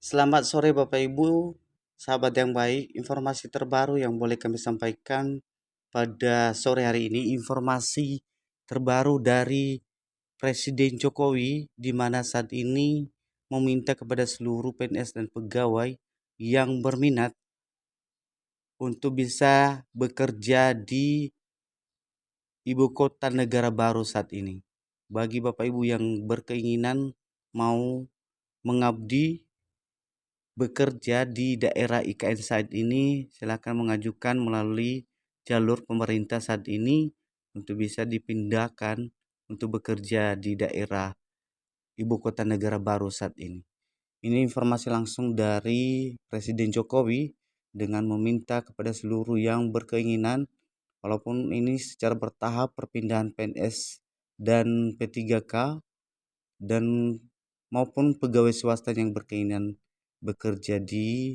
Selamat sore Bapak Ibu, sahabat yang baik. Informasi terbaru yang boleh kami sampaikan pada sore hari ini, informasi terbaru dari Presiden Jokowi di mana saat ini meminta kepada seluruh PNS dan pegawai yang berminat untuk bisa bekerja di ibu kota negara baru saat ini. Bagi Bapak Ibu yang berkeinginan mau mengabdi bekerja di daerah IKN saat ini, silakan mengajukan melalui jalur pemerintah saat ini untuk bisa dipindahkan untuk bekerja di daerah ibu kota negara baru saat ini. Ini informasi langsung dari Presiden Jokowi dengan meminta kepada seluruh yang berkeinginan, walaupun ini secara bertahap perpindahan PNS dan P3K dan maupun pegawai swasta yang berkeinginan bekerja di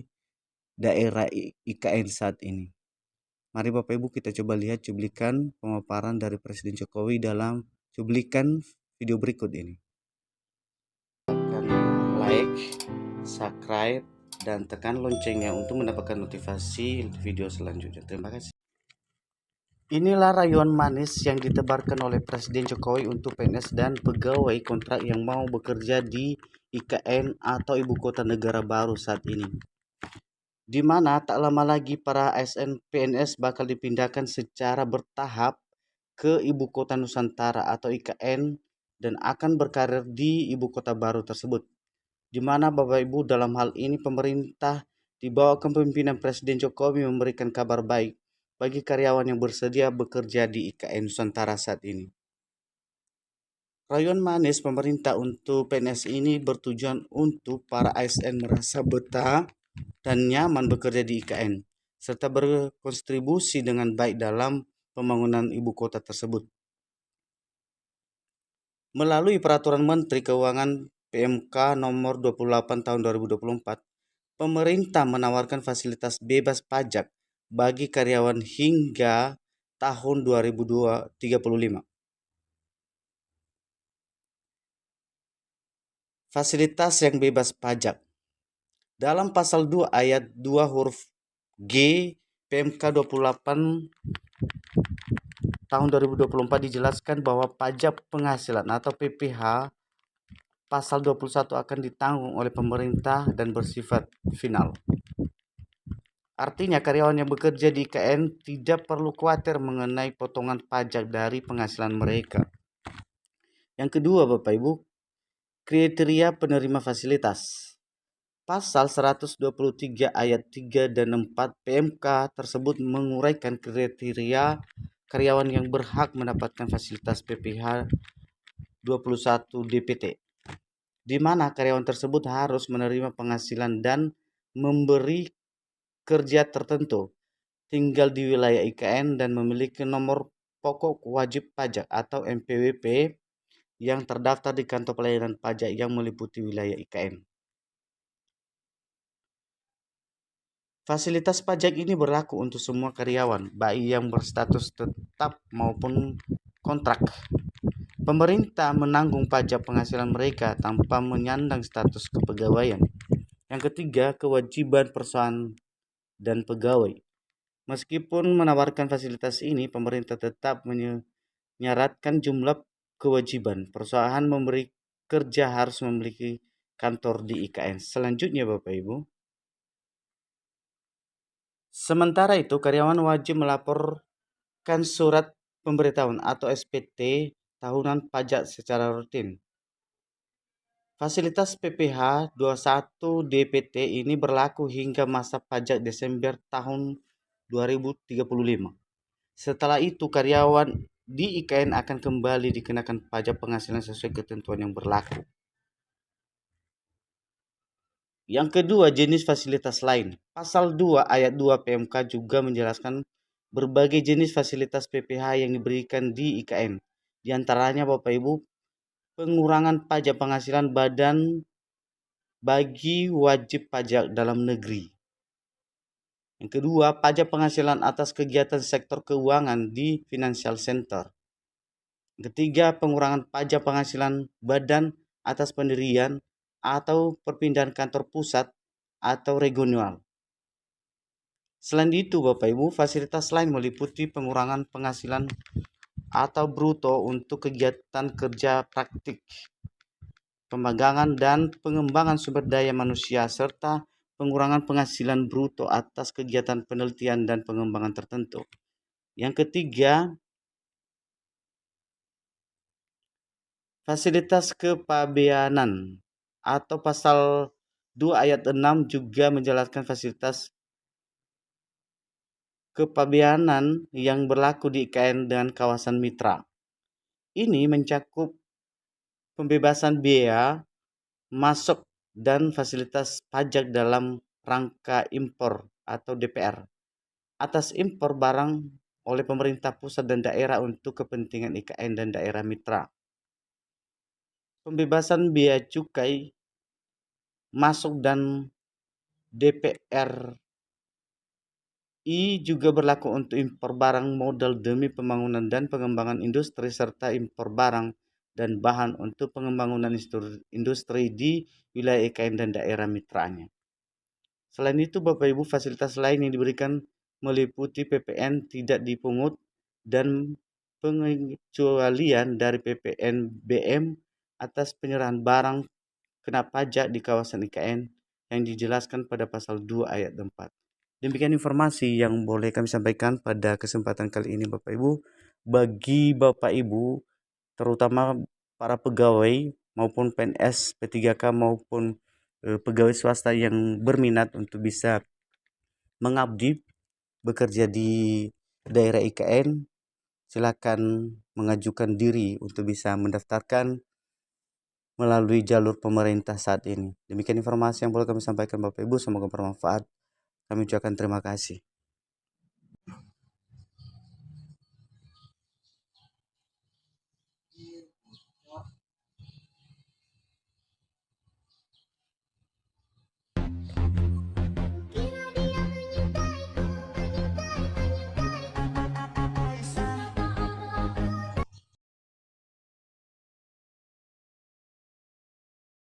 daerah IKN saat ini. Mari Bapak Ibu kita coba lihat cuplikan pemaparan dari Presiden Jokowi dalam cuplikan video berikut ini. Tekan like, subscribe, dan tekan loncengnya untuk mendapatkan notifikasi video selanjutnya. Terima kasih. Inilah rayuan manis yang ditebarkan oleh Presiden Jokowi untuk PNS dan pegawai kontrak yang mau bekerja di IKN atau Ibu Kota Negara Baru saat ini, di mana tak lama lagi para ASN PNS bakal dipindahkan secara bertahap ke Ibu Kota Nusantara atau IKN dan akan berkarir di Ibu Kota baru tersebut. Di mana Bapak Ibu dalam hal ini pemerintah di bawah kepemimpinan Presiden Jokowi memberikan kabar baik bagi karyawan yang bersedia bekerja di IKN Nusantara saat ini. Rayuan manis pemerintah untuk PNS ini bertujuan untuk para ASN merasa betah dan nyaman bekerja di IKN, serta berkontribusi dengan baik dalam pembangunan ibu kota tersebut. Melalui Peraturan Menteri Keuangan PMK nomor 28 tahun 2024, pemerintah menawarkan fasilitas bebas pajak bagi karyawan hingga tahun 2035. Fasilitas yang bebas pajak. Dalam pasal 2 ayat 2 huruf G PMK 28 tahun 2024 dijelaskan bahwa pajak penghasilan atau PPh pasal 21 akan ditanggung oleh pemerintah dan bersifat final. Artinya karyawan yang bekerja di IKN tidak perlu khawatir mengenai potongan pajak dari penghasilan mereka. Yang kedua Bapak Ibu, kriteria penerima fasilitas. Pasal 123 ayat 3 dan 4 PMK tersebut menguraikan kriteria karyawan yang berhak mendapatkan fasilitas PPh 21 DPT, di mana karyawan tersebut harus menerima penghasilan dan memberi kerja tertentu, tinggal di wilayah IKN dan memiliki nomor pokok wajib pajak atau NPWP yang terdaftar di kantor pelayanan pajak yang meliputi wilayah IKN. Fasilitas pajak ini berlaku untuk semua karyawan, baik yang berstatus tetap maupun kontrak. Pemerintah menanggung pajak penghasilan mereka tanpa menyandang status kepegawaian. Yang ketiga, kewajiban perusahaan dan pegawai. Meskipun menawarkan fasilitas ini, pemerintah tetap menyaratkan jumlah kewajiban. Perusahaan memberi kerja harus memiliki kantor di IKN. Selanjutnya Bapak Ibu. Sementara itu, karyawan wajib melaporkan surat pemberitahuan atau SPT tahunan pajak secara rutin. Fasilitas PPh 21 DPT ini berlaku hingga masa pajak Desember tahun 2035. Setelah itu, karyawan di IKN akan kembali dikenakan pajak penghasilan sesuai ketentuan yang berlaku. Yang kedua, jenis fasilitas lain. Pasal 2 ayat 2 PMK juga menjelaskan berbagai jenis fasilitas PPh yang diberikan di IKN. Di antaranya Bapak Ibu, pengurangan pajak penghasilan badan bagi wajib pajak dalam negeri. Yang kedua, pajak penghasilan atas kegiatan sektor keuangan di financial center. Yang ketiga, pengurangan pajak penghasilan badan atas pendirian atau perpindahan kantor pusat atau regional. Selain itu, Bapak Ibu, fasilitas lain meliputi pengurangan penghasilan atau bruto untuk kegiatan kerja praktik, pemagangan dan pengembangan sumber daya manusia, serta pengurangan penghasilan bruto atas kegiatan penelitian dan pengembangan tertentu. Yang ketiga, fasilitas kepabeanan atau pasal 2 ayat 6 juga menjelaskan fasilitas kepabeanan yang berlaku di IKN dengan kawasan mitra. Ini mencakup pembebasan biaya masuk dan fasilitas pajak dalam rangka impor atau DPR atas impor barang oleh pemerintah pusat dan daerah untuk kepentingan IKN dan daerah mitra. Pembebasan biaya cukai masuk dan DPR juga berlaku untuk impor barang modal demi pembangunan dan pengembangan industri serta impor barang dan bahan untuk pengembangan industri di wilayah IKN dan daerah mitranya. Selain itu, Bapak Ibu, fasilitas lain yang diberikan meliputi PPN tidak dipungut dan pengecualian dari PPN BM atas penyerahan barang kena pajak di kawasan IKN yang dijelaskan pada pasal 2 ayat 4. Demikian informasi yang boleh kami sampaikan pada kesempatan kali ini, Bapak Ibu. Bagi Bapak Ibu, terutama para pegawai maupun PNS, P3K maupun pegawai swasta yang berminat untuk bisa mengabdi bekerja di daerah IKN, silakan mengajukan diri untuk bisa mendaftarkan melalui jalur pemerintah saat ini. Demikian informasi yang boleh kami sampaikan, Bapak Ibu, semoga bermanfaat. Kami ucapkan terima kasih.